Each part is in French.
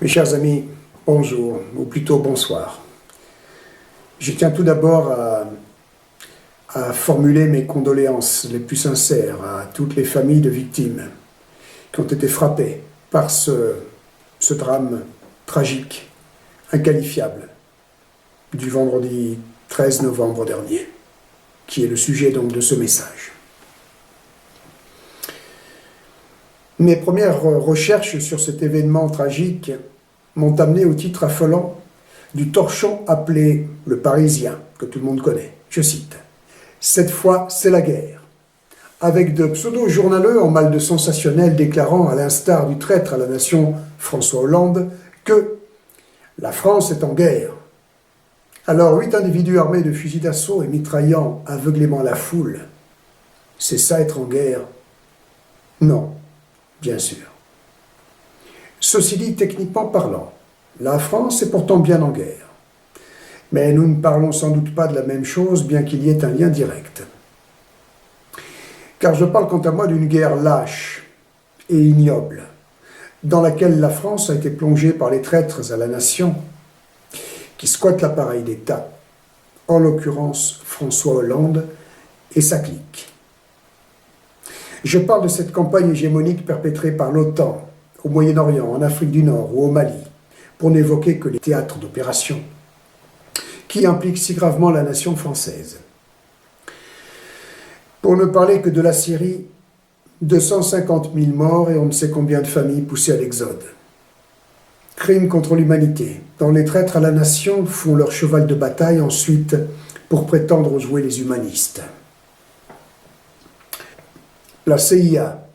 Mes chers amis, bonjour, ou plutôt bonsoir. Je tiens tout d'abord à formuler mes condoléances les plus sincères à toutes les familles de victimes qui ont été frappées par ce drame tragique, inqualifiable, du vendredi 13 novembre dernier, qui est le sujet donc de ce message. Mes premières recherches sur cet événement tragique m'ont amené au titre affolant du torchon appelé Le Parisien, que tout le monde connaît. Je cite: « Cette fois, c'est la guerre », avec de pseudo-journaleux en mal de sensationnel déclarant, à l'instar du traître à la nation François Hollande, que la France est en guerre. Alors, 8 individus armés de fusils d'assaut et mitraillant aveuglément la foule, c'est ça être en guerre? Non, bien sûr. Ceci dit, techniquement parlant, la France est pourtant bien en guerre. Mais nous ne parlons sans doute pas de la même chose, bien qu'il y ait un lien direct. Car je parle quant à moi d'une guerre lâche et ignoble, dans laquelle la France a été plongée par les traîtres à la nation, qui squattent l'appareil d'État, en l'occurrence François Hollande et sa clique. Je parle de cette campagne hégémonique perpétrée par l'OTAN, au Moyen-Orient, en Afrique du Nord ou au Mali, pour n'évoquer que les théâtres d'opération, qui impliquent si gravement la nation française. Pour ne parler que de la Syrie, 250 000 morts et on ne sait combien de familles poussées à l'exode. Crimes contre l'humanité, dont les traîtres à la nation font leur cheval de bataille ensuite pour prétendre jouer les humanistes. La CIA,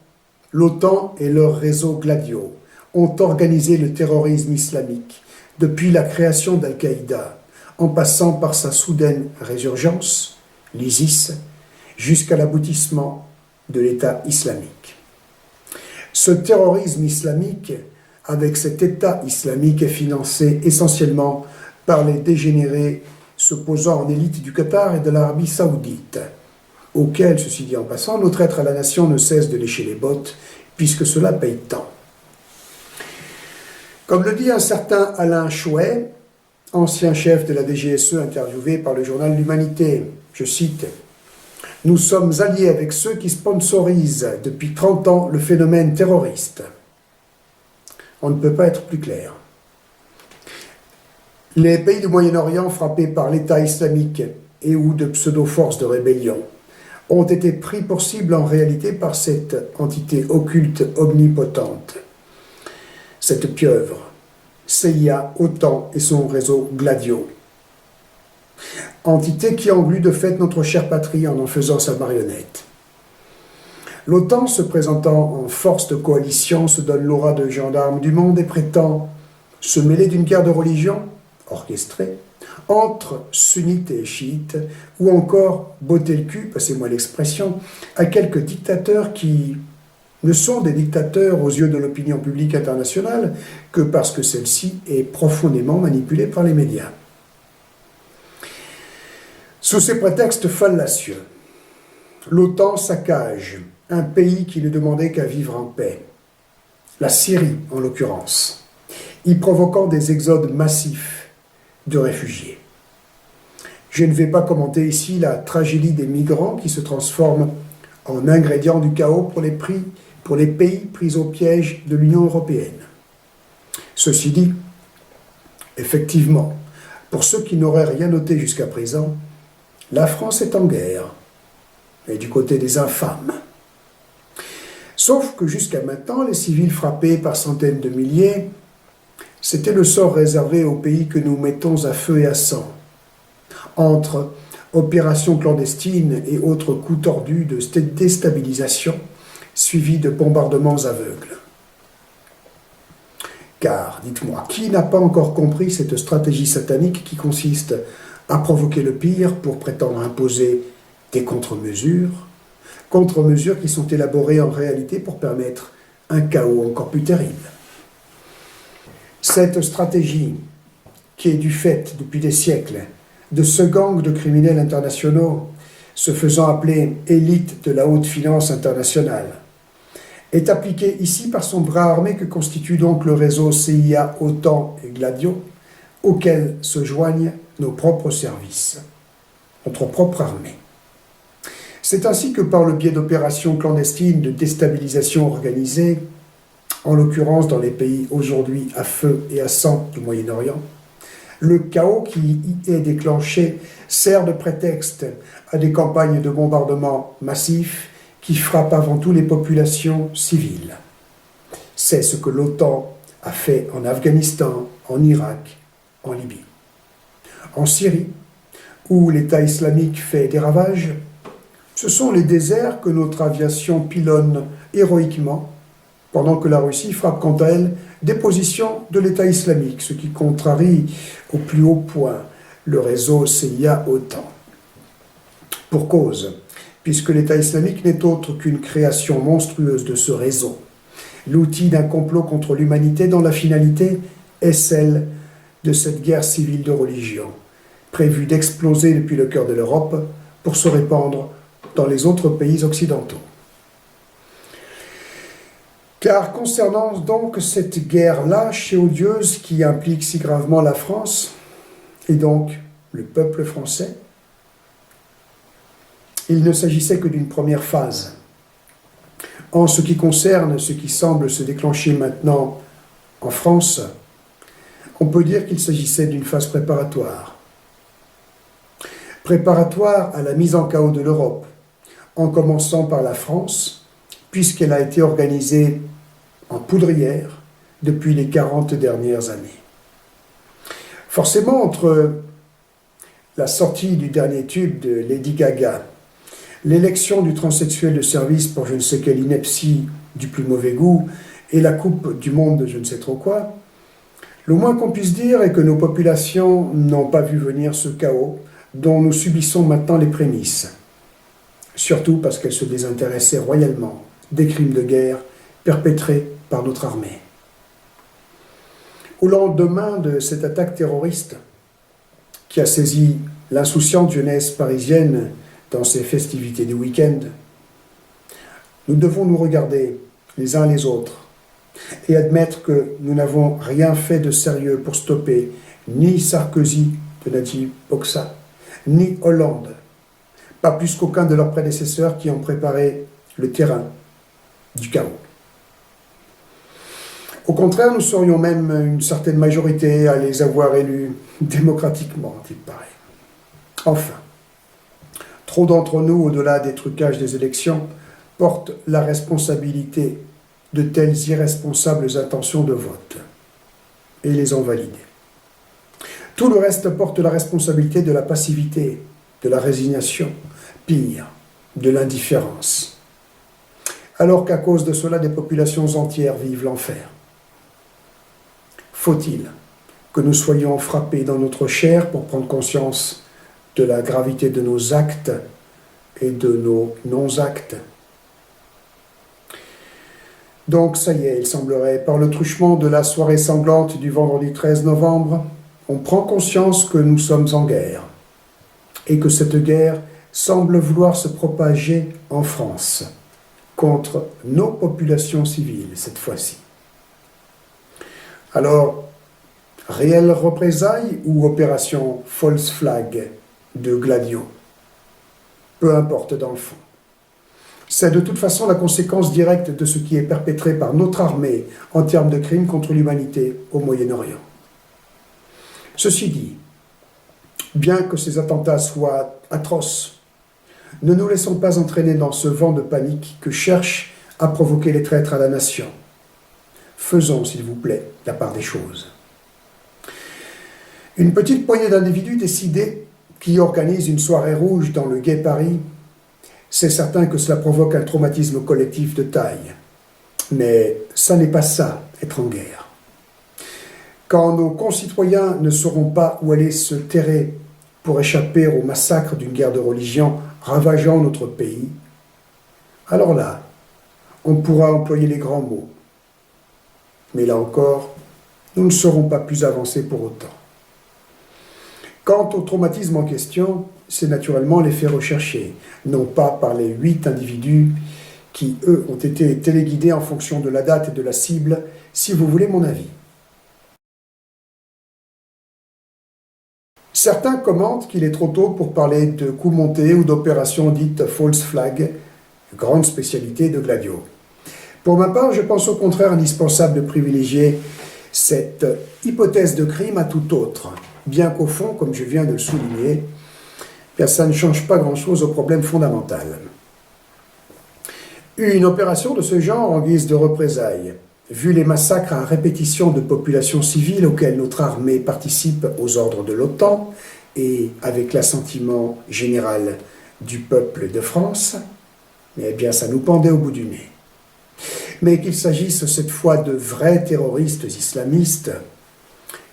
l'OTAN et leur réseau Gladio ont organisé le terrorisme islamique depuis la création d'Al-Qaïda, en passant par sa soudaine résurgence, l'ISIS, jusqu'à l'aboutissement de l'État islamique. Ce terrorisme islamique, avec cet État islamique, est financé essentiellement par les dégénérés s'opposant en élite du Qatar et de l'Arabie saoudite, auxquels, ceci dit en passant, nos traîtres à la nation ne cessent de lécher les bottes, puisque cela paye tant. Comme le dit un certain Alain Chouet, ancien chef de la DGSE interviewé par le journal L'Humanité, je cite: « Nous sommes alliés avec ceux qui sponsorisent depuis 30 ans le phénomène terroriste. » On ne peut pas être plus clair. Les pays du Moyen-Orient frappés par l'État islamique et ou de pseudo-forces de rébellion ont été pris pour cible en réalité par cette entité occulte omnipotente, cette pieuvre, CIA, OTAN et son réseau Gladio. Entité qui englue de fait notre chère patrie en faisant sa marionnette. L'OTAN, se présentant en force de coalition, se donne l'aura de gendarme du monde et prétend se mêler d'une guerre de religion orchestrée entre sunnites et chiites, ou encore botter le cul, passez-moi l'expression, à quelques dictateurs qui ne sont des dictateurs aux yeux de l'opinion publique internationale que parce que celle-ci est profondément manipulée par les médias. Sous ces prétextes fallacieux, l'OTAN saccage un pays qui ne demandait qu'à vivre en paix, la Syrie en l'occurrence, y provoquant des exodes massifs de réfugiés. Je ne vais pas commenter ici la tragédie des migrants qui se transforment en ingrédients du chaos pour les pays pris au piège de l'Union européenne. Ceci dit, effectivement, pour ceux qui n'auraient rien noté jusqu'à présent, la France est en guerre, et du côté des infâmes. Sauf que jusqu'à maintenant, les civils frappés par centaines de milliers, c'était le sort réservé aux pays que nous mettons à feu et à sang, entre opérations clandestines et autres coups tordus de déstabilisation, suivis de bombardements aveugles. Car, dites-moi, qui n'a pas encore compris cette stratégie satanique qui consiste à provoquer le pire pour prétendre imposer des contre-mesures qui sont élaborées en réalité pour permettre un chaos encore plus terrible. Cette stratégie, qui est du fait depuis des siècles de ce gang de criminels internationaux se faisant appeler élite de la haute finance internationale, est appliquée ici par son bras armé que constitue donc le réseau CIA, OTAN et Gladio, auquel se joignent nos propres services, notre propre armée. C'est ainsi que par le biais d'opérations clandestines de déstabilisation organisées, en l'occurrence dans les pays aujourd'hui à feu et à sang du Moyen-Orient, le chaos qui y est déclenché sert de prétexte à des campagnes de bombardement massifs qui frappent avant tout les populations civiles. C'est ce que l'OTAN a fait en Afghanistan, en Irak, en Libye. En Syrie, où l'État islamique fait des ravages, ce sont les déserts que notre aviation pilonne héroïquement, pendant que la Russie frappe quant à elle des positions de l'État islamique, ce qui contrarie au plus haut point le réseau CIA-OTAN. Pour cause, puisque l'État islamique n'est autre qu'une création monstrueuse de ce réseau, l'outil d'un complot contre l'humanité dont la finalité est celle de cette guerre civile de religion, prévue d'exploser depuis le cœur de l'Europe pour se répandre dans les autres pays occidentaux. Car concernant donc cette guerre lâche et odieuse qui implique si gravement la France, et donc le peuple français, il ne s'agissait que d'une première phase. En ce qui concerne ce qui semble se déclencher maintenant en France, on peut dire qu'il s'agissait d'une phase préparatoire. Préparatoire à la mise en chaos de l'Europe, en commençant par la France, puisqu'elle a été organisée en poudrière depuis les 40 dernières années. Forcément, entre la sortie du dernier tube de Lady Gaga, l'élection du transsexuel de service pour je ne sais quelle ineptie du plus mauvais goût et la coupe du monde de je ne sais trop quoi, le moins qu'on puisse dire est que nos populations n'ont pas vu venir ce chaos dont nous subissons maintenant les prémices, surtout parce qu'elles se désintéressaient royalement des crimes de guerre perpétrés par notre armée. Au lendemain de cette attaque terroriste qui a saisi l'insouciante jeunesse parisienne dans ses festivités du week-end, nous devons nous regarder les uns les autres et admettre que nous n'avons rien fait de sérieux pour stopper ni Sarkozy de Najib Boksa, ni Hollande, pas plus qu'aucun de leurs prédécesseurs qui ont préparé le terrain du chaos. Au contraire, nous serions même une certaine majorité à les avoir élus démocratiquement, il paraît. Enfin, trop d'entre nous, au-delà des trucages des élections, portent la responsabilité de telles irresponsables intentions de vote et les ont validées. Tout le reste porte la responsabilité de la passivité, de la résignation, pire, de l'indifférence. Alors qu'à cause de cela, des populations entières vivent l'enfer. Faut-il que nous soyons frappés dans notre chair pour prendre conscience de la gravité de nos actes et de nos non-actes? Donc ça y est, il semblerait, par le truchement de la soirée sanglante du vendredi 13 novembre, on prend conscience que nous sommes en guerre et que cette guerre semble vouloir se propager en France contre nos populations civiles cette fois-ci. Alors, réelle représailles ou opération false flag de Gladio? Peu importe dans le fond. C'est de toute façon la conséquence directe de ce qui est perpétré par notre armée en termes de crimes contre l'humanité au Moyen-Orient. Ceci dit, bien que ces attentats soient atroces, ne nous laissons pas entraîner dans ce vent de panique que cherchent à provoquer les traîtres à la nation. Faisons, s'il vous plaît, la part des choses. Une petite poignée d'individus décidés qui organisent une soirée rouge dans le gai Paris, c'est certain que cela provoque un traumatisme collectif de taille. Mais ça n'est pas ça, être en guerre. Quand nos concitoyens ne sauront pas où aller se terrer pour échapper au massacre d'une guerre de religion ravageant notre pays, alors là, on pourra employer les grands mots. Mais là encore, nous ne serons pas plus avancés pour autant. Quant au traumatisme en question, c'est naturellement l'effet recherché, non pas par les 8 individus qui, eux, ont été téléguidés en fonction de la date et de la cible, si vous voulez mon avis. Certains commentent qu'il est trop tôt pour parler de coups montés ou d'opérations dites false flag, grande spécialité de Gladio. Pour ma part, je pense au contraire indispensable de privilégier cette hypothèse de crime à tout autre, bien qu'au fond, comme je viens de le souligner, ça ne change pas grand-chose au problème fondamental. Une opération de ce genre en guise de représailles, vu les massacres à répétition de populations civiles auxquels notre armée participe aux ordres de l'OTAN et avec l'assentiment général du peuple de France, eh bien ça nous pendait au bout du nez. Mais qu'il s'agisse cette fois de vrais terroristes islamistes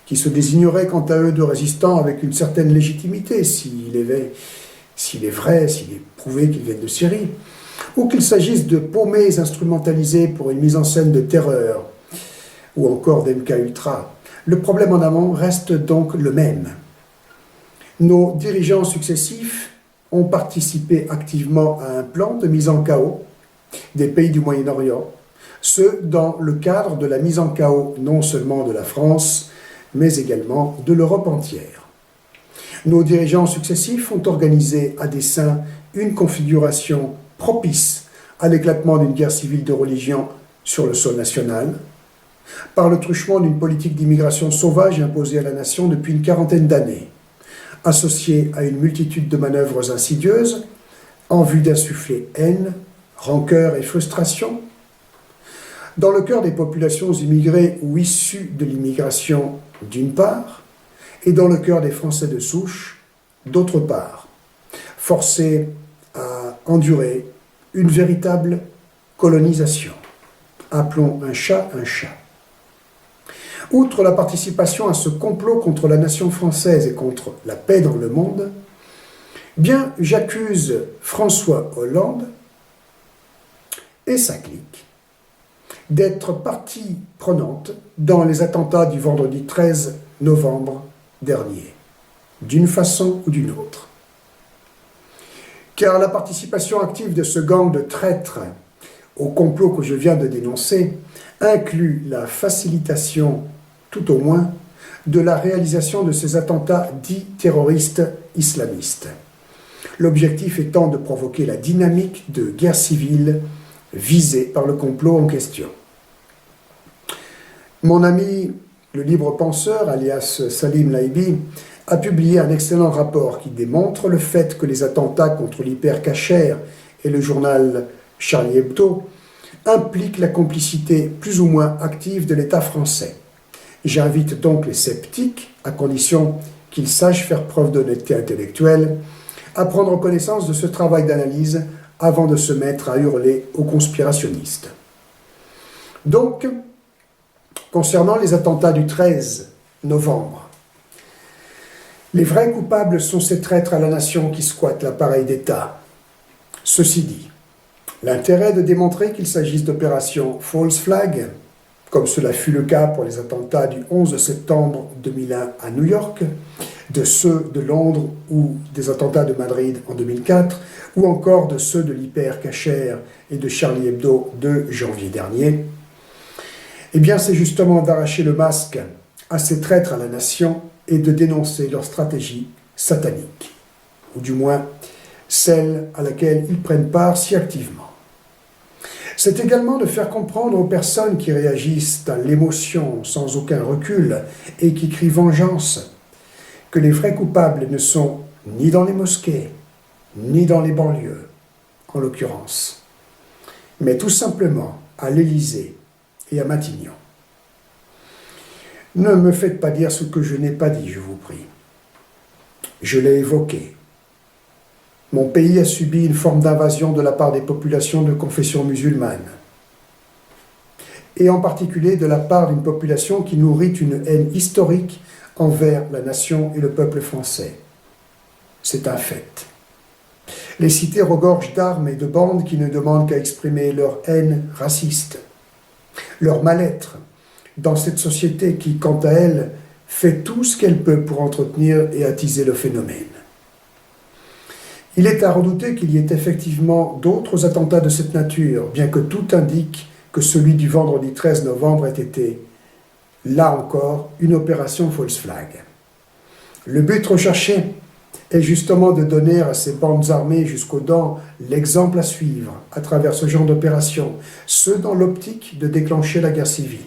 qui se désigneraient quant à eux de résistants avec une certaine légitimité, s'il est vrai, s'il est prouvé qu'ils viennent de Syrie, ou qu'il s'agisse de paumés instrumentalisés pour une mise en scène de terreur, ou encore d'MK Ultra. Le problème en amont reste donc le même. Nos dirigeants successifs ont participé activement à un plan de mise en chaos des pays du Moyen-Orient, ce dans le cadre de la mise en chaos non seulement de la France, mais également de l'Europe entière. Nos dirigeants successifs ont organisé à dessein une configuration propice à l'éclatement d'une guerre civile de religion sur le sol national, par le truchement d'une politique d'immigration sauvage imposée à la nation depuis une quarantaine d'années, associée à une multitude de manœuvres insidieuses en vue d'insuffler haine, rancœur et frustration dans le cœur des populations immigrées ou issues de l'immigration d'une part, et dans le cœur des Français de souche d'autre part, forcés à endurer une véritable colonisation. Appelons un chat un chat. Outre la participation à ce complot contre la nation française et contre la paix dans le monde, bien j'accuse François Hollande et sa clique d'être partie prenante dans les attentats du vendredi 13 novembre dernier, d'une façon ou d'une autre. Car la participation active de ce gang de traîtres au complot que je viens de dénoncer inclut la facilitation, tout au moins, de la réalisation de ces attentats dits terroristes islamistes. L'objectif étant de provoquer la dynamique de guerre civile visée par le complot en question. Mon ami, le libre penseur, alias Salim Laibi, a publié un excellent rapport qui démontre le fait que les attentats contre l'Hyper-Cacher et le journal Charlie Hebdo impliquent la complicité plus ou moins active de l'État français. J'invite donc les sceptiques, à condition qu'ils sachent faire preuve d'honnêteté intellectuelle, à prendre connaissance de ce travail d'analyse avant de se mettre à hurler aux conspirationnistes. Donc, concernant les attentats du 13 novembre, les vrais coupables sont ces traîtres à la nation qui squattent l'appareil d'État. Ceci dit, l'intérêt de démontrer qu'il s'agisse d'opérations false flag, comme cela fut le cas pour les attentats du 11 septembre 2001 à New York, de ceux de Londres ou des attentats de Madrid en 2004, ou encore de ceux de l'Hyper-Cacher et de Charlie Hebdo de janvier dernier, eh bien c'est justement d'arracher le masque à ces traîtres à la nation et de dénoncer leur stratégie satanique, ou du moins celle à laquelle ils prennent part si activement. C'est également de faire comprendre aux personnes qui réagissent à l'émotion sans aucun recul et qui crient vengeance que les vrais coupables ne sont ni dans les mosquées, ni dans les banlieues, en l'occurrence, mais tout simplement à l'Élysée et à Matignon. Ne me faites pas dire ce que je n'ai pas dit, je vous prie. Je l'ai évoqué. Mon pays a subi une forme d'invasion de la part des populations de confession musulmane, et en particulier de la part d'une population qui nourrit une haine historique envers la nation et le peuple français. C'est un fait. Les cités regorgent d'armes et de bandes qui ne demandent qu'à exprimer leur haine raciste, leur mal-être dans cette société qui, quant à elle, fait tout ce qu'elle peut pour entretenir et attiser le phénomène. Il est à redouter qu'il y ait effectivement d'autres attentats de cette nature, bien que tout indique que celui du vendredi 13 novembre ait été, là encore, une opération false flag. Le but recherché est justement de donner à ces bandes armées jusqu'aux dents l'exemple à suivre à travers ce genre d'opération, ce dans l'optique de déclencher la guerre civile.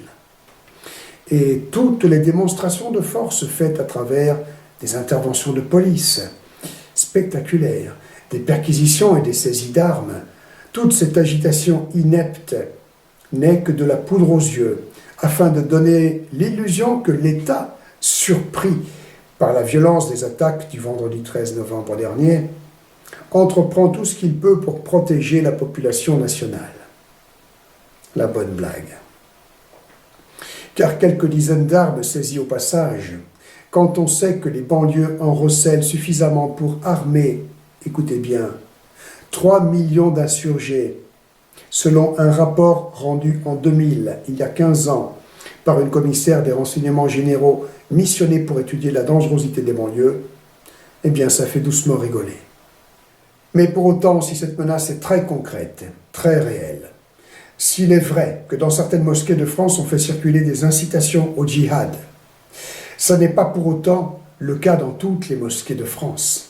Et toutes les démonstrations de force faites à travers des interventions de police spectaculaires, des perquisitions et des saisies d'armes, toute cette agitation inepte n'est que de la poudre aux yeux, afin de donner l'illusion que l'État, surpris par la violence des attaques du vendredi 13 novembre dernier, entreprend tout ce qu'il peut pour protéger la population nationale. La bonne blague. Car quelques dizaines d'armes saisies au passage, quand on sait que les banlieues en recèlent suffisamment pour armer, écoutez bien, 3 millions d'insurgés, selon un rapport rendu en 2000, il y a 15 ans, par une commissaire des renseignements généraux missionnée pour étudier la dangerosité des banlieues, eh bien ça fait doucement rigoler. Mais pour autant, si cette menace est très concrète, très réelle, s'il est vrai que dans certaines mosquées de France on fait circuler des incitations au djihad, ça n'est pas pour autant le cas dans toutes les mosquées de France.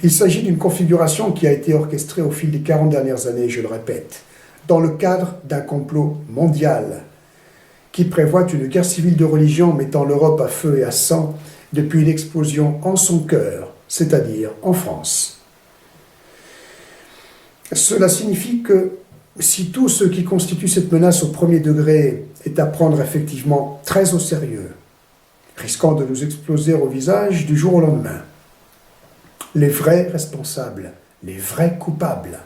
Il s'agit d'une configuration qui a été orchestrée au fil des 40 dernières années, je le répète, dans le cadre d'un complot mondial qui prévoit une guerre civile de religion mettant l'Europe à feu et à sang depuis une explosion en son cœur, c'est-à-dire en France. Cela signifie que si tout ce qui constitue cette menace au premier degré est à prendre effectivement très au sérieux, risquant de nous exploser au visage du jour au lendemain, les vrais responsables, les vrais coupables,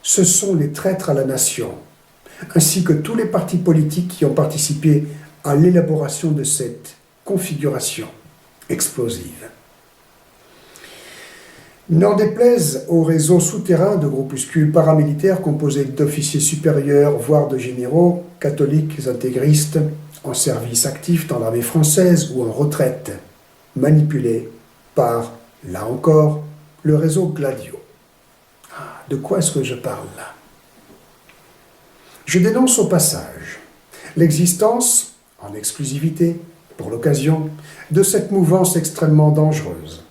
ce sont les traîtres à la nation, ainsi que tous les partis politiques qui ont participé à l'élaboration de cette configuration explosive. N'en déplaise au réseau souterrain de groupuscules paramilitaires composés d'officiers supérieurs, voire de généraux, catholiques, intégristes, en service actif dans l'armée française ou en retraite, manipulés par, là encore, le réseau Gladio. De quoi est-ce que je parle là? Je dénonce au passage l'existence, en exclusivité, pour l'occasion, de cette mouvance extrêmement dangereuse,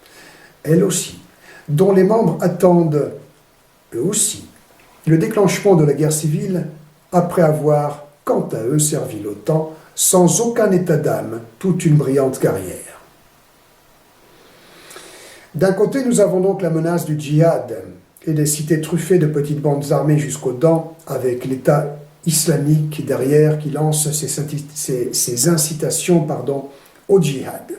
elle aussi, dont les membres attendent, eux aussi, le déclenchement de la guerre civile après avoir, quant à eux, servi l'OTAN sans aucun état d'âme toute une brillante carrière. D'un côté, nous avons donc la menace du djihad et des cités truffées de petites bandes armées jusqu'aux dents, avec l'État islamique derrière qui lance ses incitations au djihad.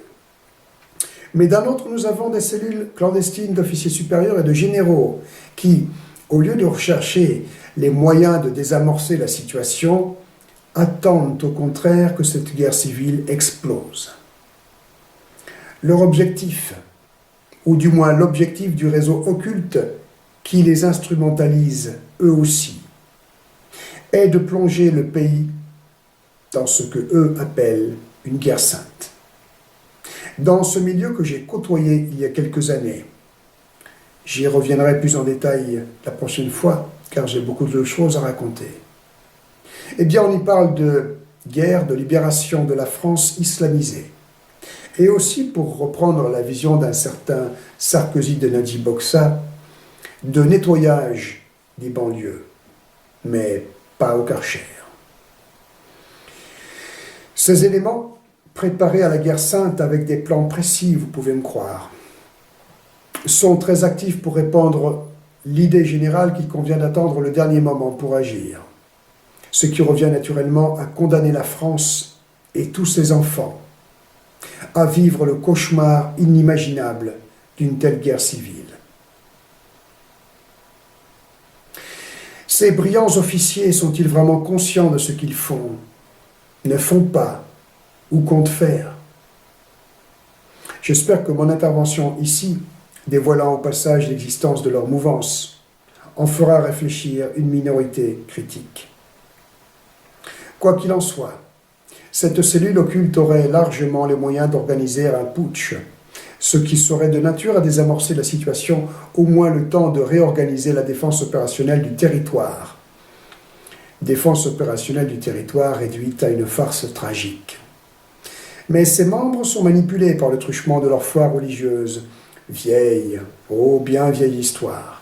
Mais d'un autre, nous avons des cellules clandestines d'officiers supérieurs et de généraux qui, au lieu de rechercher les moyens de désamorcer la situation, attendent au contraire que cette guerre civile explose. Leur objectif, ou du moins l'objectif du réseau occulte qui les instrumentalise eux aussi, est de plonger le pays dans ce que eux appellent une guerre sainte. Dans ce milieu que j'ai côtoyé il y a quelques années, j'y reviendrai plus en détail la prochaine fois, car j'ai beaucoup de choses à raconter. Eh bien, on y parle de guerre, de libération de la France islamisée. Et aussi, pour reprendre la vision d'un certain Sarkozy de Najib Boksa, de nettoyage des banlieues, mais pas au Karcher. Ces éléments, préparés à la guerre sainte avec des plans précis, vous pouvez me croire, sont très actifs pour répandre l'idée générale qu'il convient d'attendre le dernier moment pour agir, ce qui revient naturellement à condamner la France et tous ses enfants à vivre le cauchemar inimaginable d'une telle guerre civile. Ces brillants officiers sont-ils vraiment conscients de ce qu'ils font, ne font pas ou comptent faire? J'espère que mon intervention ici, dévoilant au passage l'existence de leur mouvance, en fera réfléchir une minorité critique. Quoi qu'il en soit, cette cellule occulte aurait largement les moyens d'organiser un putsch, ce qui serait de nature à désamorcer la situation, au moins le temps de réorganiser la défense opérationnelle du territoire. Défense opérationnelle du territoire réduite à une farce tragique. Mais ses membres sont manipulés par le truchement de leur foi religieuse. Vieille, oh bien vieille histoire.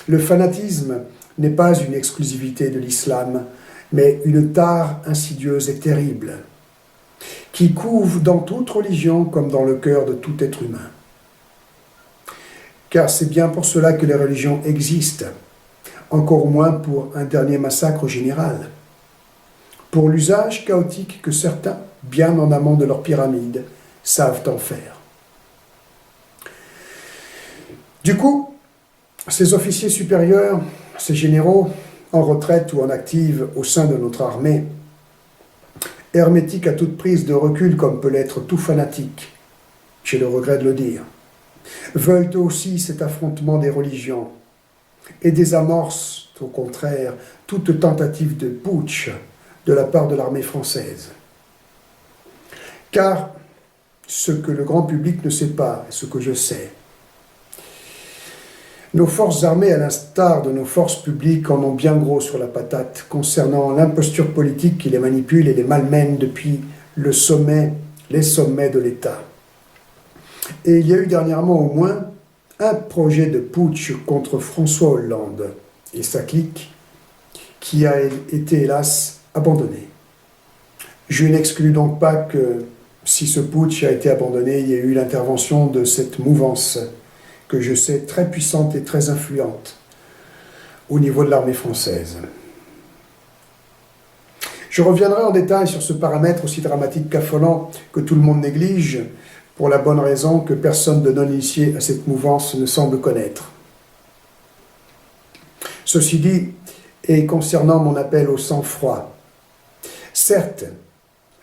Le fanatisme n'est pas une exclusivité de l'islam, mais une tare insidieuse et terrible, qui couve dans toute religion comme dans le cœur de tout être humain. Car c'est bien pour cela que les religions existent, encore moins pour un dernier massacre général, pour l'usage chaotique que certains, bien en amont de leur pyramide, savent en faire. Du coup, ces officiers supérieurs, ces généraux, en retraite ou en active au sein de notre armée, hermétiques à toute prise de recul comme peut l'être tout fanatique, j'ai le regret de le dire, veulent aussi cet affrontement des religions et désamorcent, au contraire, toute tentative de putsch de la part de l'armée française. Car ce que le grand public ne sait pas, et ce que je sais, nos forces armées, à l'instar de nos forces publiques, en ont bien gros sur la patate concernant l'imposture politique qui les manipule et les malmène depuis les sommets de l'État. Et il y a eu dernièrement au moins un projet de putsch contre François Hollande et sa clique qui a été hélas abandonné. Je n'exclus donc pas que si ce putsch a été abandonné, il y a eu l'intervention de cette mouvance que je sais très puissante et très influente au niveau de l'armée française. Je reviendrai en détail sur ce paramètre aussi dramatique qu'affolant que tout le monde néglige, pour la bonne raison que personne de non-initié à cette mouvance ne semble connaître. Ceci dit, et concernant mon appel au sang-froid, certes,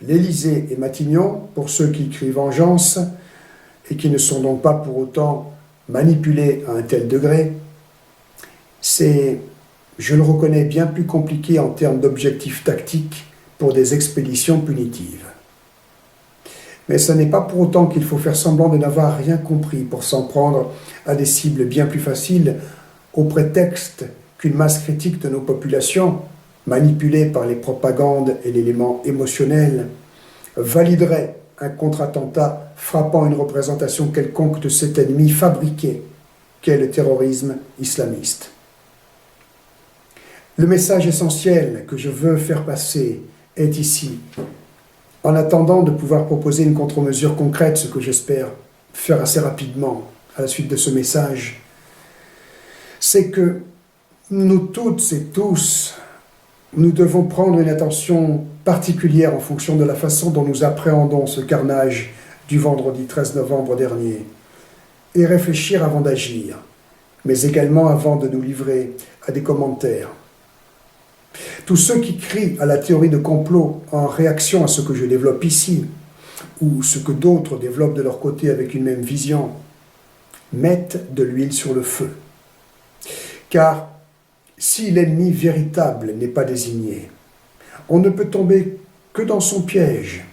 l'Élysée et Matignon, pour ceux qui crient vengeance, et qui ne sont donc pas pour autant manipulés à un tel degré, c'est, je le reconnais, bien plus compliqué en termes d'objectifs tactiques pour des expéditions punitives. Mais ce n'est pas pour autant qu'il faut faire semblant de n'avoir rien compris pour s'en prendre à des cibles bien plus faciles, au prétexte qu'une masse critique de nos populations, manipulée par les propagandes et l'élément émotionnel, validerait un contre-attentat frappant une représentation quelconque de cet ennemi fabriqué qu'est le terrorisme islamiste. Le message essentiel que je veux faire passer est ici, en attendant de pouvoir proposer une contre-mesure concrète, ce que j'espère faire assez rapidement à la suite de ce message, c'est que nous toutes et tous, nous devons prendre une attention particulière en fonction de la façon dont nous appréhendons ce carnage du vendredi 13 novembre dernier, et réfléchir avant d'agir, mais également avant de nous livrer à des commentaires. Tous ceux qui crient à la théorie de complot en réaction à ce que je développe ici, ou ce que d'autres développent de leur côté avec une même vision, mettent de l'huile sur le feu. Car si l'ennemi véritable n'est pas désigné, on ne peut tomber que dans son piège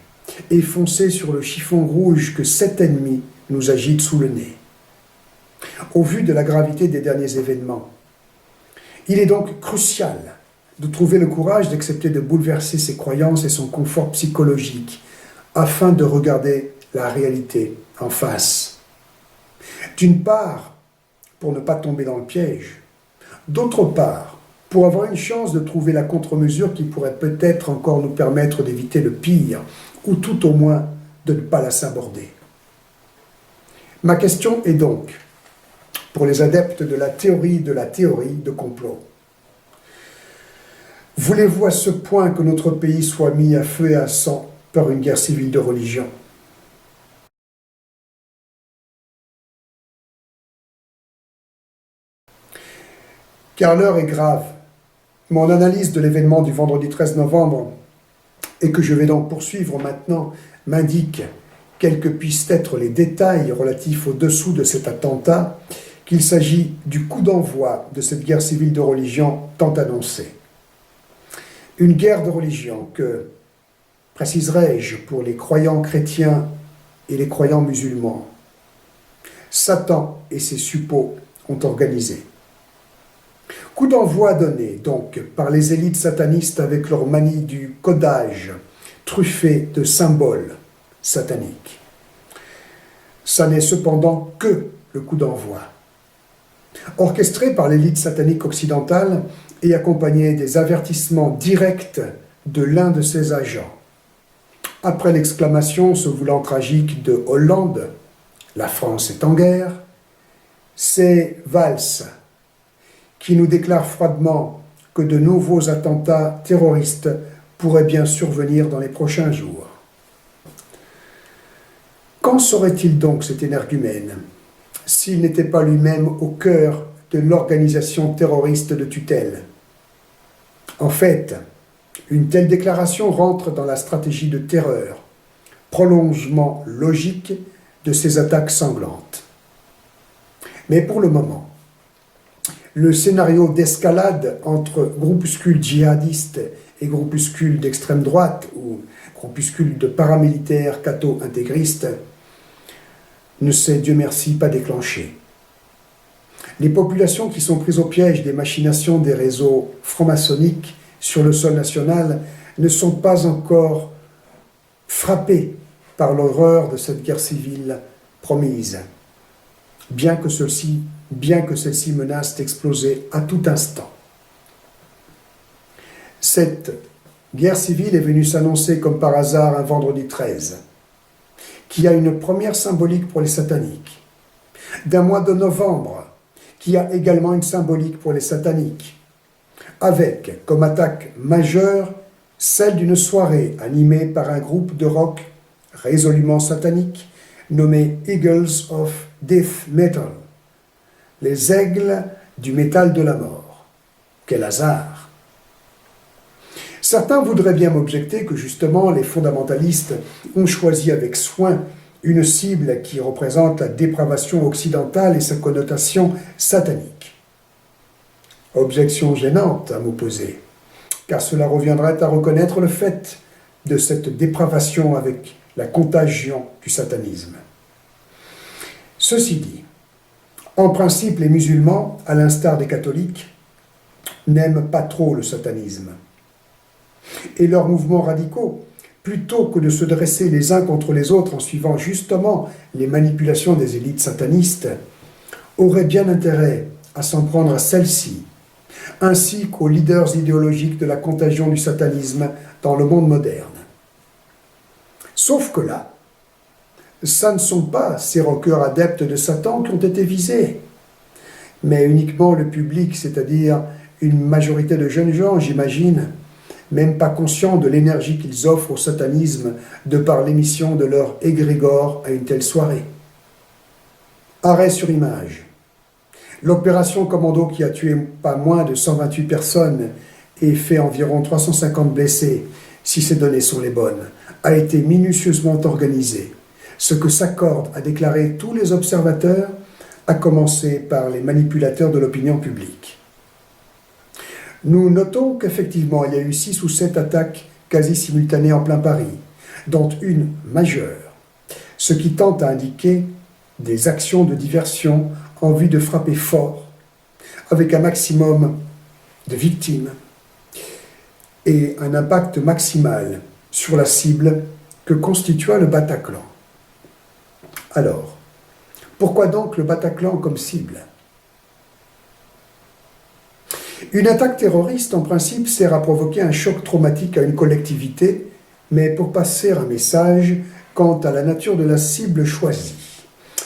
et foncer sur le chiffon rouge que cet ennemi nous agite sous le nez. Au vu de la gravité des derniers événements, il est donc crucial de trouver le courage d'accepter de bouleverser ses croyances et son confort psychologique afin de regarder la réalité en face. D'une part, pour ne pas tomber dans le piège. D'autre part, pour avoir une chance de trouver la contre-mesure qui pourrait peut-être encore nous permettre d'éviter le pire, ou tout au moins de ne pas la saborder. Ma question est donc, pour les adeptes de la théorie de complot, voulez-vous à ce point que notre pays soit mis à feu et à sang par une guerre civile de religion ? Car l'heure est grave. Mon analyse de l'événement du vendredi 13 novembre, et que je vais donc poursuivre maintenant, m'indique, quels que puissent être les détails relatifs au-dessous de cet attentat, qu'il s'agit du coup d'envoi de cette guerre civile de religion tant annoncée. Une guerre de religion que, préciserai-je pour les croyants chrétiens et les croyants musulmans, Satan et ses suppôts ont organisé. Coup d'envoi donné donc par les élites satanistes avec leur manie du codage truffé de symboles sataniques. Ça n'est cependant que le coup d'envoi. Orchestré par l'élite satanique occidentale et accompagné des avertissements directs de l'un de ses agents. Après l'exclamation se voulant tragique de Hollande, la France est en guerre, c'est Valls qui nous déclare froidement que de nouveaux attentats terroristes pourraient bien survenir dans les prochains jours. Qu'en saurait-il donc cet énergumène, s'il n'était pas lui-même au cœur de l'organisation terroriste de tutelle? En fait, une telle déclaration rentre dans la stratégie de terreur, prolongement logique de ces attaques sanglantes. Mais pour le moment, le scénario d'escalade entre groupuscules djihadistes et groupuscules d'extrême droite ou groupuscules de paramilitaires catho-intégristes ne s'est, Dieu merci, pas déclenché. Les populations qui sont prises au piège des machinations des réseaux franc-maçonniques sur le sol national ne sont pas encore frappées par l'horreur de cette guerre civile promise, bien que celle-ci menace d'exploser à tout instant. Cette guerre civile est venue s'annoncer comme par hasard un vendredi 13, qui a une première symbolique pour les sataniques, d'un mois de novembre, qui a également une symbolique pour les sataniques, avec comme attaque majeure celle d'une soirée animée par un groupe de rock résolument satanique nommé Eagles of Death Metal, les aigles du métal de la mort. Quel hasard! Certains voudraient bien m'objecter que justement les fondamentalistes ont choisi avec soin une cible qui représente la dépravation occidentale et sa connotation satanique. Objection gênante à m'opposer, car cela reviendrait à reconnaître le fait de cette dépravation avec la contagion du satanisme. Ceci dit, en principe, les musulmans, à l'instar des catholiques, n'aiment pas trop le satanisme. Et leurs mouvements radicaux, plutôt que de se dresser les uns contre les autres en suivant justement les manipulations des élites satanistes, auraient bien intérêt à s'en prendre à celles-ci, ainsi qu'aux leaders idéologiques de la contagion du satanisme dans le monde moderne. Sauf que là, ça ne sont pas ces rockers adeptes de Satan qui ont été visés, mais uniquement le public, c'est-à-dire une majorité de jeunes gens, j'imagine, même pas conscients de l'énergie qu'ils offrent au satanisme de par l'émission de leur égrégore à une telle soirée. Arrêt sur image. L'opération Commando qui a tué pas moins de 128 personnes et fait environ 350 blessés, si ces données sont les bonnes, a été minutieusement organisée, ce que s'accordent à déclarer tous les observateurs, à commencer par les manipulateurs de l'opinion publique. Nous notons qu'effectivement, il y a eu 6 ou 7 attaques quasi simultanées en plein Paris, dont une majeure, ce qui tente à indiquer des actions de diversion en vue de frapper fort, avec un maximum de victimes et un impact maximal sur la cible que constitua le Bataclan. Alors, pourquoi donc le Bataclan comme cible ? Une attaque terroriste, en principe, sert à provoquer un choc traumatique à une collectivité, mais pour passer un message quant à la nature de la cible choisie.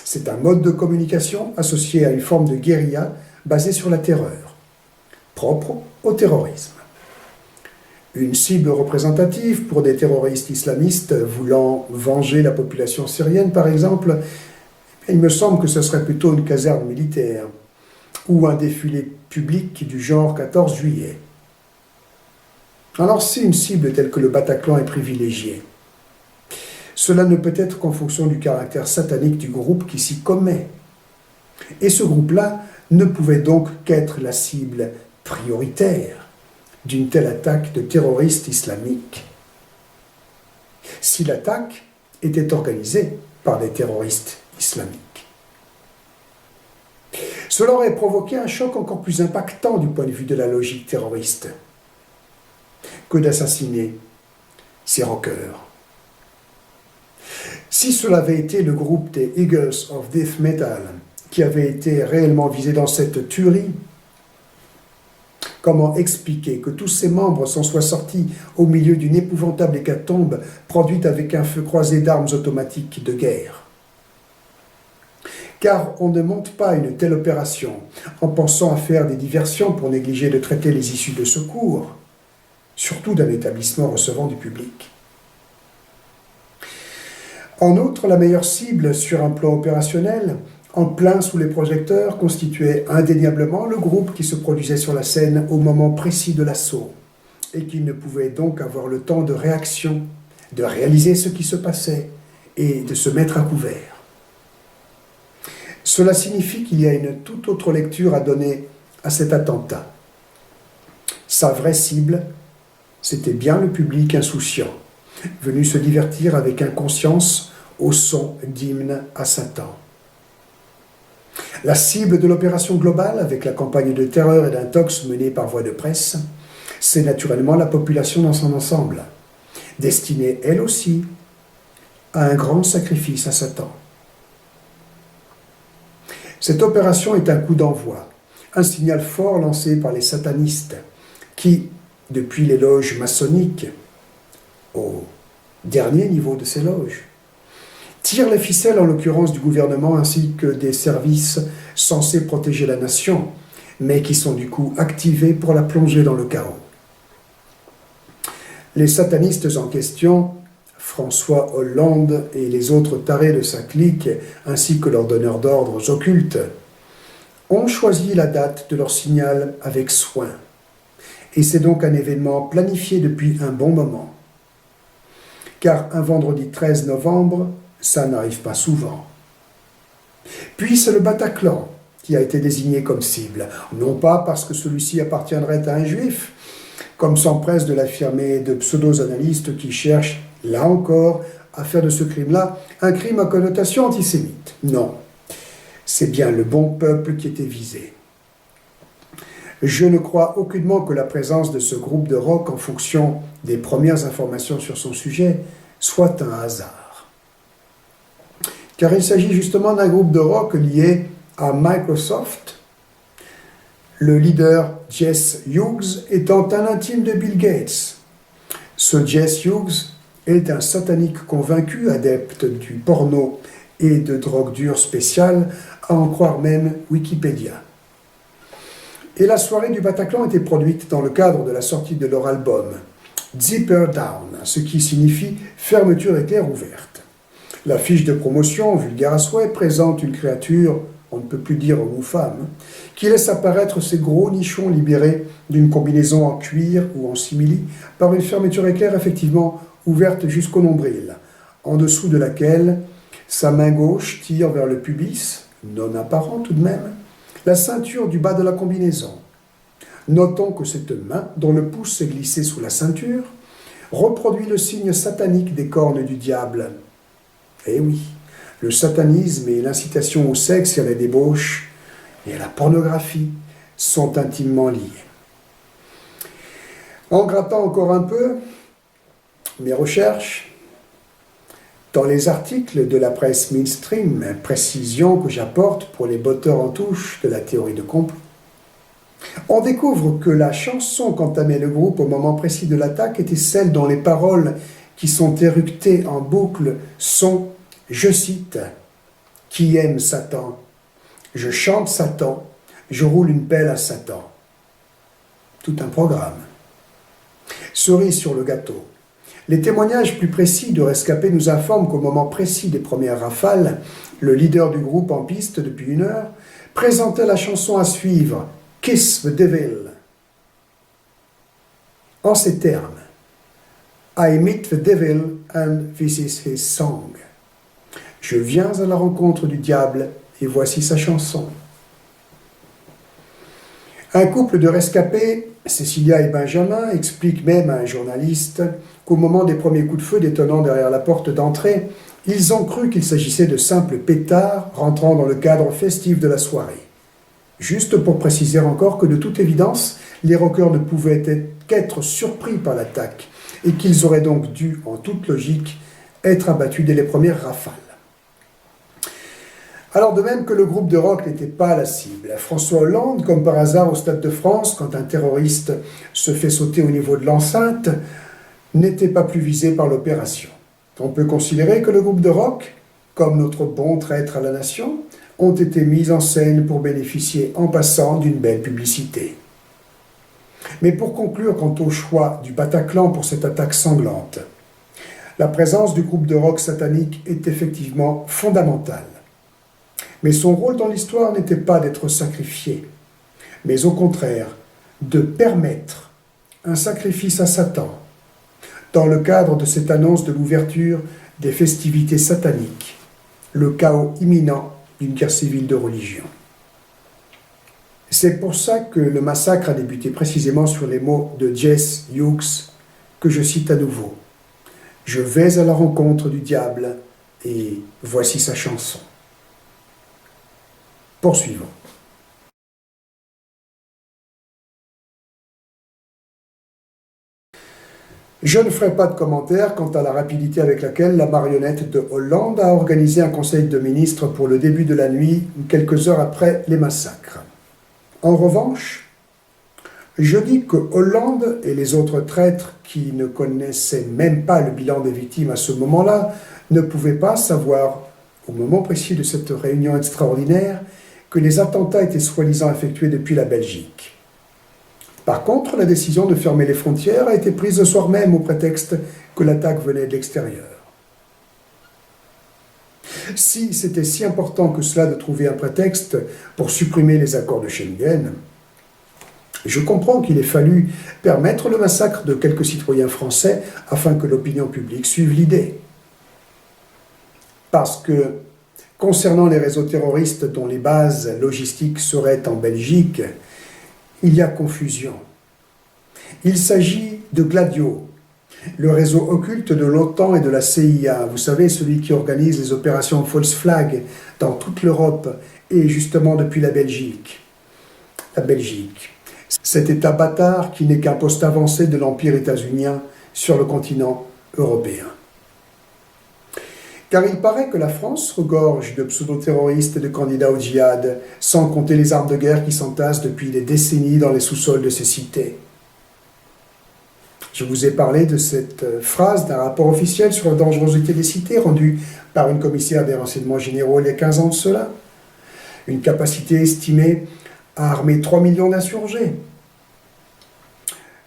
C'est un mode de communication associé à une forme de guérilla basée sur la terreur, propre au terrorisme. Une cible représentative pour des terroristes islamistes voulant venger la population syrienne, par exemple, il me semble que ce serait plutôt une caserne militaire ou un défilé public du genre 14 juillet. Alors si une cible telle que le Bataclan est privilégiée, cela ne peut être qu'en fonction du caractère satanique du groupe qui s'y commet. Et ce groupe-là ne pouvait donc qu'être la cible prioritaire d'une telle attaque de terroristes islamiques. Si l'attaque était organisée par des terroristes islamiques. Cela aurait provoqué un choc encore plus impactant du point de vue de la logique terroriste que d'assassiner ces rockers. Si cela avait été le groupe des Eagles of Death Metal qui avait été réellement visé dans cette tuerie, comment expliquer que tous ses membres s'en soient sortis au milieu d'une épouvantable hécatombe produite avec un feu croisé d'armes automatiques de guerre? Car on ne monte pas une telle opération en pensant à faire des diversions pour négliger de traiter les issues de secours, surtout d'un établissement recevant du public. En outre, la meilleure cible sur un plan opérationnel, en plein sous les projecteurs, constituait indéniablement le groupe qui se produisait sur la scène au moment précis de l'assaut, et qui ne pouvait donc avoir le temps de réaction, de réaliser ce qui se passait et de se mettre à couvert. Cela signifie qu'il y a une toute autre lecture à donner à cet attentat. Sa vraie cible, c'était bien le public insouciant, venu se divertir avec inconscience au son d'hymnes à Satan. La cible de l'opération globale, avec la campagne de terreur et d'intox menée par voie de presse, c'est naturellement la population dans son ensemble, destinée elle aussi à un grand sacrifice à Satan. Cette opération est un coup d'envoi, un signal fort lancé par les satanistes qui, depuis les loges maçonniques, au dernier niveau de ces loges, tirent les ficelles en l'occurrence du gouvernement ainsi que des services censés protéger la nation, mais qui sont du coup activés pour la plonger dans le chaos. Les satanistes en question, François Hollande et les autres tarés de sa clique, ainsi que leurs donneurs d'ordres occultes, ont choisi la date de leur signal avec soin. Et c'est donc un événement planifié depuis un bon moment. Car un vendredi 13 novembre, ça n'arrive pas souvent. Puis c'est le Bataclan qui a été désigné comme cible, non pas parce que celui-ci appartiendrait à un juif, comme s'empresse de l'affirmer de pseudo-analystes qui cherchent, là encore, à faire de ce crime-là un crime à connotation antisémite. Non, c'est bien le bon peuple qui était visé. Je ne crois aucunement que la présence de ce groupe de rock, en fonction des premières informations sur son sujet, soit un hasard. Car il s'agit justement d'un groupe de rock lié à Microsoft, le leader Jess Hughes étant un intime de Bill Gates. Ce Jess Hughes est un satanique convaincu, adepte du porno et de drogue dure spéciale, à en croire même Wikipédia. Et la soirée du Bataclan était produite dans le cadre de la sortie de leur album Zipper Down, ce qui signifie fermeture éclair ouverte. La fiche de promotion, vulgaire à souhait, présente une créature, on ne peut plus dire homme ou femme, qui laisse apparaître ses gros nichons libérés d'une combinaison en cuir ou en simili par une fermeture éclair effectivement ouverte jusqu'au nombril, en dessous de laquelle sa main gauche tire vers le pubis, non apparent tout de même, la ceinture du bas de la combinaison. Notons que cette main, dont le pouce s'est glissé sous la ceinture, reproduit le signe satanique des cornes du diable. Eh oui, le satanisme et l'incitation au sexe et à la débauche et à la pornographie sont intimement liés. En grattant encore un peu mes recherches, dans les articles de la presse mainstream, précision que j'apporte pour les botteurs en touche de la théorie de complot, on découvre que la chanson qu'entamait le groupe au moment précis de l'attaque était celle dont les paroles qui sont éructées en boucle sont, je cite, « Qui aime Satan? Je chante Satan, je roule une pelle à Satan. » Tout un programme. Cerise sur le gâteau. Les témoignages plus précis de rescapés nous informent qu'au moment précis des premières rafales, le leader du groupe en piste depuis 1 heure présentait la chanson à suivre, « Kiss the Devil ». En ces termes, « I meet the devil and this is his song ». Je viens à la rencontre du diable et voici sa chanson. Un couple de rescapés, Cécilia et Benjamin, expliquent même à un journaliste qu'au moment des premiers coups de feu détonnant derrière la porte d'entrée, ils ont cru qu'il s'agissait de simples pétards rentrant dans le cadre festif de la soirée. Juste pour préciser encore que de toute évidence, les rockers ne pouvaient qu'être surpris par l'attaque et qu'ils auraient donc dû, en toute logique, être abattus dès les premières rafales. Alors de même que le groupe de rock n'était pas la cible, François Hollande, comme par hasard au Stade de France, quand un terroriste se fait sauter au niveau de l'enceinte, n'était pas plus visé par l'opération. On peut considérer que le groupe de rock, comme notre bon traître à la nation, ont été mis en scène pour bénéficier en passant d'une belle publicité. Mais pour conclure quant au choix du Bataclan pour cette attaque sanglante, la présence du groupe de rock satanique est effectivement fondamentale. Mais son rôle dans l'histoire n'était pas d'être sacrifié, mais au contraire, de permettre un sacrifice à Satan, dans le cadre de cette annonce de l'ouverture des festivités sataniques, le chaos imminent d'une guerre civile de religion. C'est pour ça que le massacre a débuté précisément sur les mots de Jesse Hughes, que je cite à nouveau. « Je vais à la rencontre du diable, et voici sa chanson. » Poursuivons. Je ne ferai pas de commentaires quant à la rapidité avec laquelle la marionnette de Hollande a organisé un conseil de ministres pour le début de la nuit, quelques heures après les massacres. En revanche, je dis que Hollande et les autres traîtres qui ne connaissaient même pas le bilan des victimes à ce moment-là ne pouvaient pas savoir, au moment précis de cette réunion extraordinaire, que les attentats étaient soi-disant effectués depuis la Belgique. Par contre, la décision de fermer les frontières a été prise le soir même au prétexte que l'attaque venait de l'extérieur. Si c'était si important que cela de trouver un prétexte pour supprimer les accords de Schengen, je comprends qu'il ait fallu permettre le massacre de quelques citoyens français afin que l'opinion publique suive l'idée. Parce que, concernant les réseaux terroristes dont les bases logistiques seraient en Belgique, il y a confusion. Il s'agit de Gladio, le réseau occulte de l'OTAN et de la CIA. Vous savez, celui qui organise les opérations False Flag dans toute l'Europe et justement depuis la Belgique. La Belgique, cet État bâtard qui n'est qu'un poste avancé de l'Empire états-unien sur le continent européen. Car il paraît que la France regorge de pseudo-terroristes et de candidats au djihad, sans compter les armes de guerre qui s'entassent depuis des décennies dans les sous-sols de ces cités. Je vous ai parlé de cette phrase d'un rapport officiel sur la dangerosité des cités, rendu par une commissaire des renseignements généraux il y a 15 ans de cela. Une capacité estimée à armer 3 millions d'insurgés.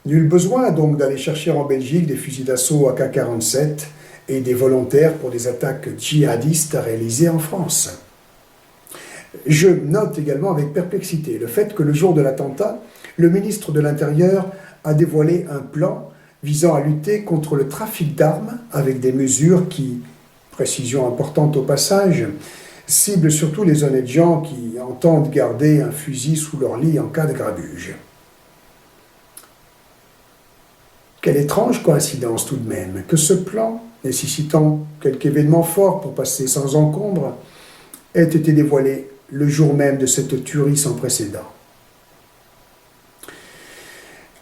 Nul besoin donc d'aller chercher en Belgique des fusils d'assaut AK-47 et des volontaires pour des attaques djihadistes réalisées en France. Je note également avec perplexité le fait que le jour de l'attentat, le ministre de l'Intérieur a dévoilé un plan visant à lutter contre le trafic d'armes avec des mesures qui, précision importante au passage, ciblent surtout les honnêtes gens qui entendent garder un fusil sous leur lit en cas de grabuge. Quelle étrange coïncidence tout de même que ce plan, nécessitant quelque événement fort pour passer sans encombre, ait été dévoilé le jour même de cette tuerie sans précédent.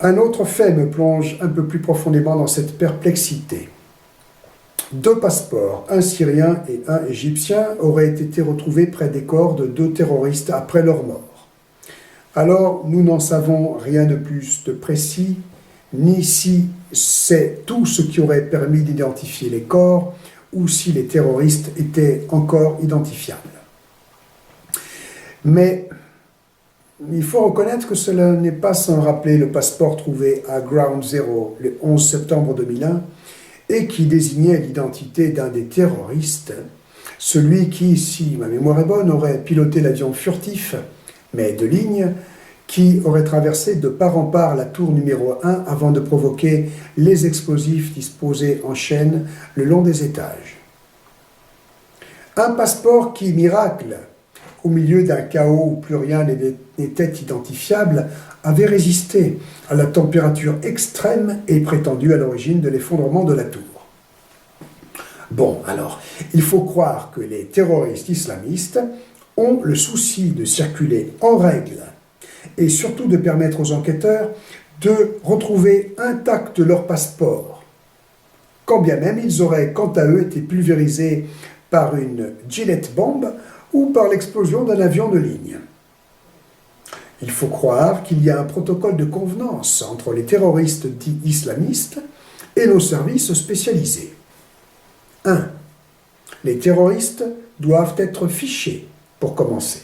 Un autre fait me plonge un peu plus profondément dans cette perplexité. 2 passeports, un syrien et un égyptien, auraient été retrouvés près des corps de 2 terroristes après leur mort. Alors, nous n'en savons rien de plus de précis, ni si c'est tout ce qui aurait permis d'identifier les corps, ou si les terroristes étaient encore identifiables. Mais il faut reconnaître que cela n'est pas sans rappeler le passeport trouvé à Ground Zero le 11 septembre 2001 et qui désignait l'identité d'un des terroristes, celui qui, si ma mémoire est bonne, aurait piloté l'avion furtif, mais de ligne, qui aurait traversé de part en part la tour numéro 1 avant de provoquer les explosifs disposés en chaîne le long des étages. Un passeport qui, miracle, au milieu d'un chaos où plus rien n'était identifiable, avait résisté à la température extrême et prétendu à l'origine de l'effondrement de la tour. Bon, alors, il faut croire que les terroristes islamistes ont le souci de circuler en règle et surtout de permettre aux enquêteurs de retrouver intact leur passeport, quand bien même ils auraient quant à eux été pulvérisés par une Gillette bombe ou par l'explosion d'un avion de ligne. Il faut croire qu'il y a un protocole de convenance entre les terroristes dits islamistes et nos services spécialisés. 1. Les terroristes doivent être fichés, pour commencer.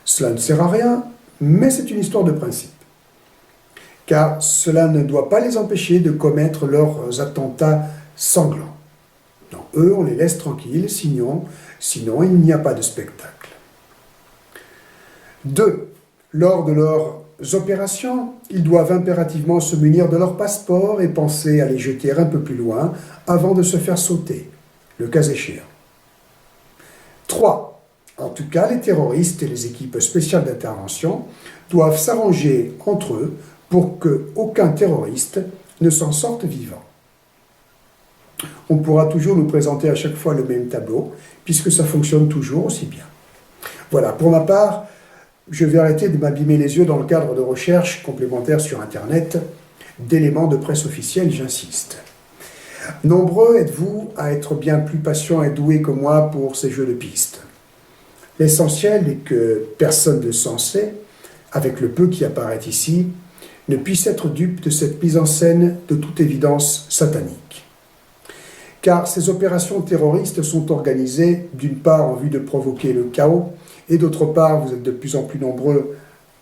Cela ne sert à rien, mais c'est une histoire de principe. Car cela ne doit pas les empêcher de commettre leurs attentats sanglants. Non, eux, on les laisse tranquilles, sinon il n'y a pas de spectacle. 2. Lors de leurs opérations, ils doivent impérativement se munir de leur passeport et penser à les jeter un peu plus loin avant de se faire sauter, le cas échéant. 3. En tout cas, les terroristes et les équipes spéciales d'intervention doivent s'arranger entre eux pour qu'aucun terroriste ne s'en sorte vivant. On pourra toujours nous présenter à chaque fois le même tableau, puisque ça fonctionne toujours aussi bien. Voilà, pour ma part, je vais arrêter de m'abîmer les yeux dans le cadre de recherches complémentaires sur Internet, d'éléments de presse officielle, j'insiste. Nombreux êtes-vous à être bien plus patients et doués que moi pour ces jeux de piste. L'essentiel est que personne ne s'en sait, avec le peu qui apparaît ici, ne puisse être dupe de cette mise en scène de toute évidence satanique. Car ces opérations terroristes sont organisées d'une part en vue de provoquer le chaos, et d'autre part, vous êtes de plus en plus nombreux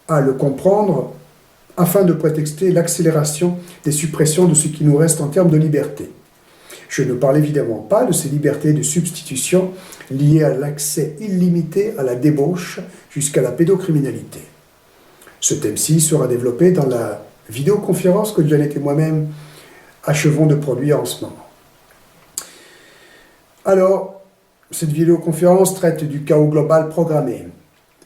à le comprendre, afin de prétexter l'accélération des suppressions de ce qui nous reste en termes de liberté. Je ne parle évidemment pas de ces libertés de substitution liées à l'accès illimité à la débauche jusqu'à la pédocriminalité. Ce thème-ci sera développé dans la vidéoconférence que Janet et moi-même achevons de produire en ce moment. Alors, cette vidéoconférence traite du chaos global programmé,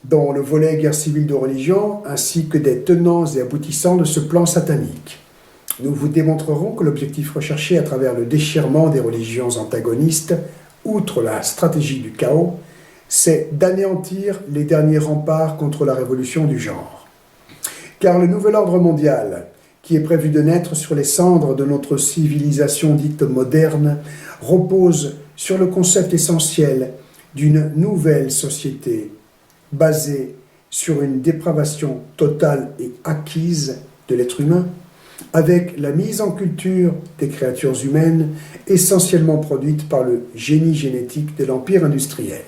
dont le volet guerre civile de religion, ainsi que des tenants et aboutissants de ce plan satanique. Nous vous démontrerons que l'objectif recherché à travers le déchirement des religions antagonistes, outre la stratégie du chaos, c'est d'anéantir les derniers remparts contre la révolution du genre. Car le nouvel ordre mondial, qui est prévu de naître sur les cendres de notre civilisation dite moderne, repose sur le concept essentiel d'une nouvelle société basée sur une dépravation totale et acquise de l'être humain, avec la mise en culture des créatures humaines essentiellement produites par le génie génétique de l'empire industriel.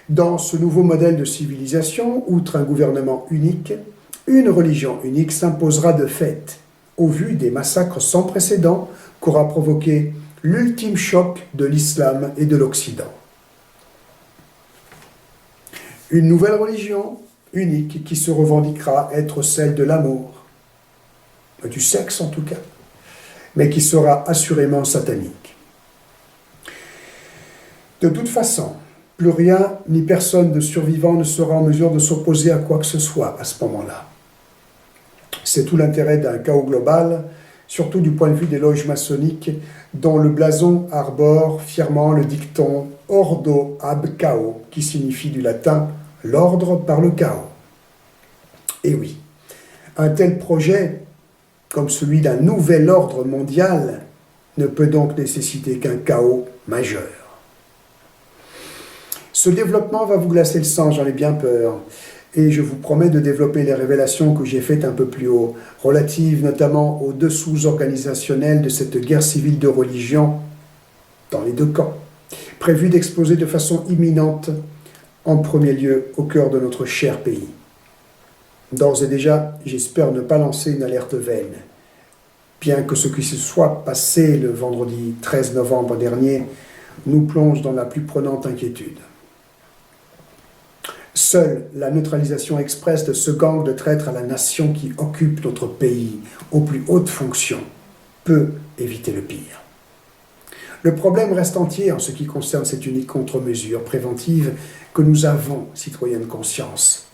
Dans ce nouveau modèle de civilisation, outre un gouvernement unique, une religion unique s'imposera de fait, au vu des massacres sans précédent qu'aura provoqué l'ultime choc de l'islam et de l'Occident. Une nouvelle religion unique qui se revendiquera être celle de l'amour, du sexe en tout cas, mais qui sera assurément satanique. De toute façon, plus rien ni personne de survivant ne sera en mesure de s'opposer à quoi que ce soit à ce moment-là. C'est tout l'intérêt d'un chaos global, surtout du point de vue des loges maçonniques, dont le blason arbore fièrement le dicton « Ordo ab chaos », qui signifie du latin « l'ordre par le chaos ». Et oui, un tel projet, comme celui d'un nouvel ordre mondial, ne peut donc nécessiter qu'un chaos majeur. Ce développement va vous glacer le sang, j'en ai bien peur, et je vous promets de développer les révélations que j'ai faites un peu plus haut, relatives notamment aux dessous organisationnels de cette guerre civile de religion dans les deux camps, prévue d'exploser de façon imminente, en premier lieu au cœur de notre cher pays. D'ores et déjà, j'espère ne pas lancer une alerte vaine, bien que ce qui se soit passé le vendredi 13 novembre dernier nous plonge dans la plus prenante inquiétude. Seule la neutralisation express de ce gang de traîtres à la nation qui occupe notre pays aux plus hautes fonctions peut éviter le pire. Le problème reste entier en ce qui concerne cette unique contre-mesure préventive que nous avons, citoyens de conscience.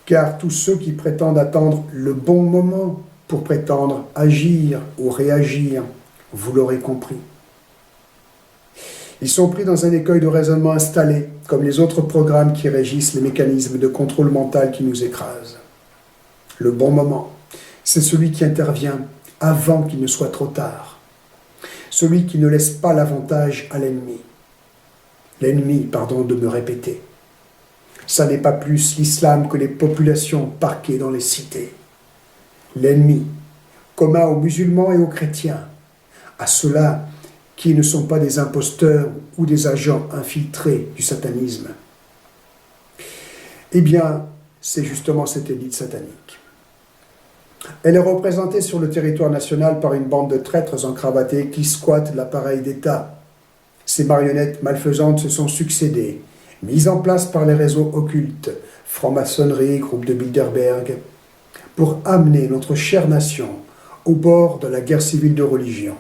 Car tous ceux qui prétendent attendre le bon moment pour prétendre agir ou réagir, vous l'aurez compris. Ils sont pris dans un écueil de raisonnement installé, comme les autres programmes qui régissent les mécanismes de contrôle mental qui nous écrasent. Le bon moment, c'est celui qui intervient avant qu'il ne soit trop tard. Celui qui ne laisse pas l'avantage à l'ennemi. L'ennemi, pardon de me répéter. Ça n'est pas plus l'islam que les populations parquées dans les cités. L'ennemi, commun aux musulmans et aux chrétiens, à ceux-là qui ne sont pas des imposteurs ou des agents infiltrés du satanisme. Eh bien, c'est justement cette élite satanique. Elle est représentée sur le territoire national par une bande de traîtres encravatés qui squattent l'appareil d'État. Ces marionnettes malfaisantes se sont succédées, mises en place par les réseaux occultes, franc-maçonnerie, groupe de Bilderberg, pour amener notre chère nation au bord de la guerre civile de religion.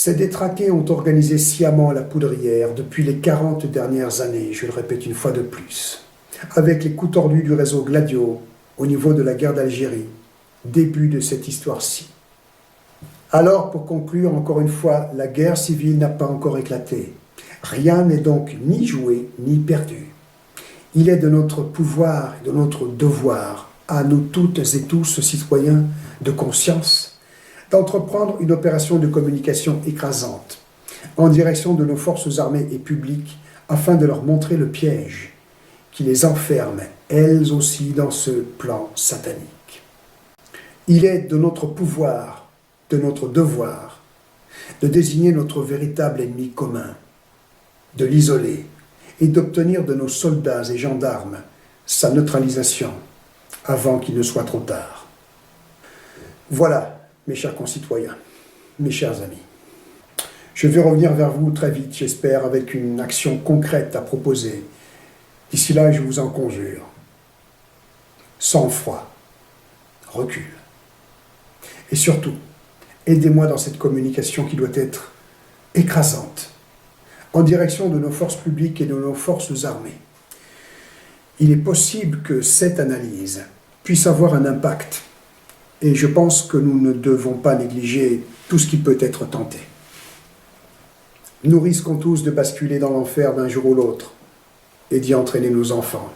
Ces détraqués ont organisé sciemment la poudrière depuis les 40 dernières années, je le répète une fois de plus, avec les coups tordus du réseau Gladio au niveau de la guerre d'Algérie, début de cette histoire-ci. Alors, pour conclure, encore une fois, la guerre civile n'a pas encore éclaté. Rien n'est donc ni joué ni perdu. Il est de notre pouvoir et de notre devoir, à nous toutes et tous, citoyens de conscience, d'entreprendre une opération de communication écrasante en direction de nos forces armées et publiques afin de leur montrer le piège qui les enferme, elles aussi, dans ce plan satanique. Il est de notre pouvoir, de notre devoir, de désigner notre véritable ennemi commun, de l'isoler et d'obtenir de nos soldats et gendarmes sa neutralisation avant qu'il ne soit trop tard. Voilà, mes chers concitoyens, mes chers amis. Je vais revenir vers vous très vite, j'espère, avec une action concrète à proposer. D'ici là, je vous en conjure. Sang-froid, recul. Et surtout, aidez-moi dans cette communication qui doit être écrasante, en direction de nos forces publiques et de nos forces armées. Il est possible que cette analyse puisse avoir un impact. Et je pense que nous ne devons pas négliger tout ce qui peut être tenté. Nous risquons tous de basculer dans l'enfer d'un jour ou l'autre et d'y entraîner nos enfants.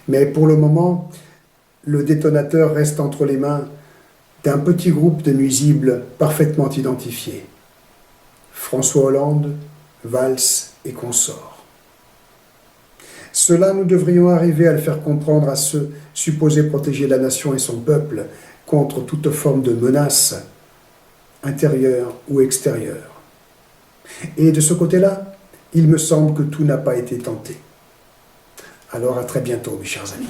Mais pour le moment, le détonateur reste entre les mains d'un petit groupe de nuisibles parfaitement identifiés. François Hollande, Valls et consorts. Cela, nous devrions arriver à le faire comprendre à ceux supposés protéger la nation et son peuple contre toute forme de menace, intérieure ou extérieure. Et de ce côté-là, il me semble que tout n'a pas été tenté. Alors à très bientôt, mes chers amis.